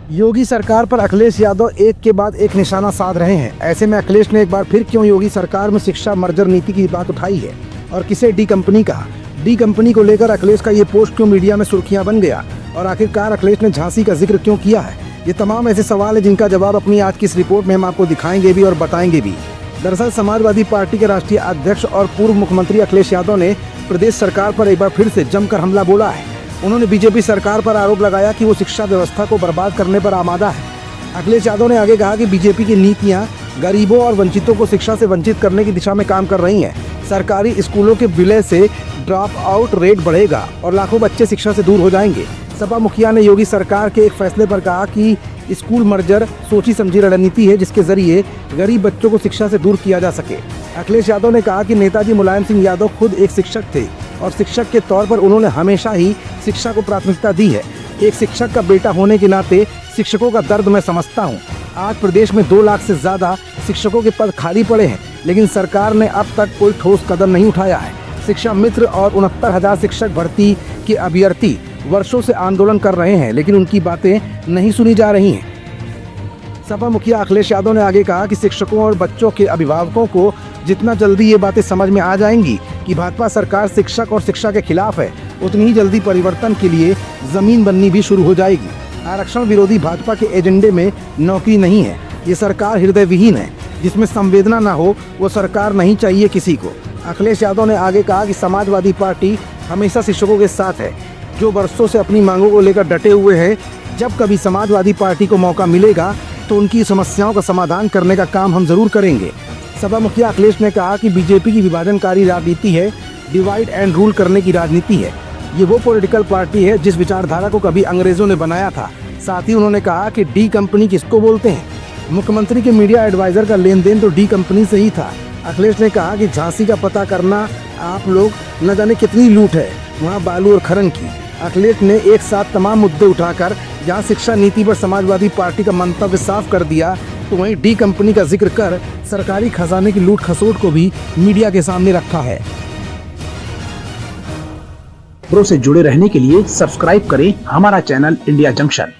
योगी सरकार पर अखिलेश यादव एक के बाद एक निशाना साध रहे हैं। ऐसे में अखिलेश ने एक बार फिर क्यों योगी सरकार में शिक्षा मर्जर नीति की बात उठाई है और किसे डी कंपनी कहा। डी कंपनी को लेकर अखिलेश का ये पोस्ट क्यों मीडिया में सुर्खियां बन गया और आखिरकार अखिलेश ने झांसी का जिक्र क्यों किया है। ये तमाम ऐसे सवाल है जिनका जवाब अपनी आज की इस रिपोर्ट में हम आपको दिखाएंगे भी और बताएंगे भी। दरअसल समाजवादी पार्टी के राष्ट्रीय अध्यक्ष और पूर्व मुख्यमंत्री अखिलेश यादव ने प्रदेश सरकार पर एक बार फिर से जमकर हमला बोला है। उन्होंने बीजेपी सरकार पर आरोप लगाया कि वो शिक्षा व्यवस्था को बर्बाद करने पर आमादा है। अखिलेश यादव ने आगे कहा कि बीजेपी की नीतियां गरीबों और वंचितों को शिक्षा से वंचित करने की दिशा में काम कर रही हैं। सरकारी स्कूलों के विलय से ड्रॉप आउट रेट बढ़ेगा और लाखों बच्चे शिक्षा से दूर हो जाएंगे। सपा मुखिया ने योगी सरकार के एक फैसले पर कहा कि स्कूल मर्जर सोची समझी रणनीति है जिसके जरिए गरीब बच्चों को शिक्षा से दूर किया जा सके। अखिलेश यादव ने कहा कि नेताजी मुलायम सिंह यादव खुद एक शिक्षक थे और शिक्षक के तौर पर उन्होंने हमेशा ही शिक्षा को प्राथमिकता दी है। एक शिक्षक का बेटा होने के नाते शिक्षकों का दर्द मैं समझता हूँ। आज प्रदेश में 2 लाख से ज़्यादा शिक्षकों के पद खाली पड़े हैं, लेकिन सरकार ने अब तक कोई ठोस कदम नहीं उठाया है। शिक्षा मित्र और 69,000 शिक्षक भर्ती के अभ्यर्थी वर्षों से आंदोलन कर रहे हैं, लेकिन उनकी बातें नहीं सुनी जा रही हैं। सपा मुखिया अखिलेश यादव ने आगे कहा कि शिक्षकों और बच्चों के अभिभावकों को जितना जल्दी ये बातें समझ में आ जाएंगी कि भाजपा सरकार शिक्षक और शिक्षा के खिलाफ है, उतनी ही जल्दी परिवर्तन के लिए जमीन बननी भी शुरू हो जाएगी। आरक्षण विरोधी भाजपा के एजेंडे में नौकरी नहीं है। ये सरकार हृदय विहीन है। जिसमें संवेदना ना हो वो सरकार नहीं चाहिए किसी को। अखिलेश यादव ने आगे कहा कि समाजवादी पार्टी हमेशा शिक्षकों के साथ है, जो वर्षों से अपनी मांगों को लेकर डटे हुए हैं। जब कभी समाजवादी पार्टी को मौका मिलेगा तो उनकी समस्याओं का समाधान करने का काम हम जरूर करेंगे। सपा मुखिया अखिलेश ने कहा कि बीजेपी की विभाजनकारी राजनीति है, डिवाइड एंड रूल करने की राजनीति है। ये वो पॉलिटिकल पार्टी है जिस विचारधारा को कभी अंग्रेजों ने बनाया था। साथ ही उन्होंने कहा कि डी कंपनी किसको बोलते हैं। मुख्यमंत्री के मीडिया एडवाइजर का लेन देन तो डी कंपनी से ही था। अखिलेश ने कहा कि झांसी का पता करना आप लोग न जाने कितनी लूट है वहाँ बालू और खनन की। अखिलेश ने एक साथ तमाम मुद्दे उठाकर जहाँ शिक्षा नीति पर समाजवादी पार्टी का मंतव्य साफ कर दिया, तो वहीं डी कंपनी का जिक्र कर सरकारी खजाने की लूट खसोट को भी मीडिया के सामने रखा है। खबरों से जुड़े रहने के लिए सब्सक्राइब करें हमारा चैनल इंडिया जंक्शन।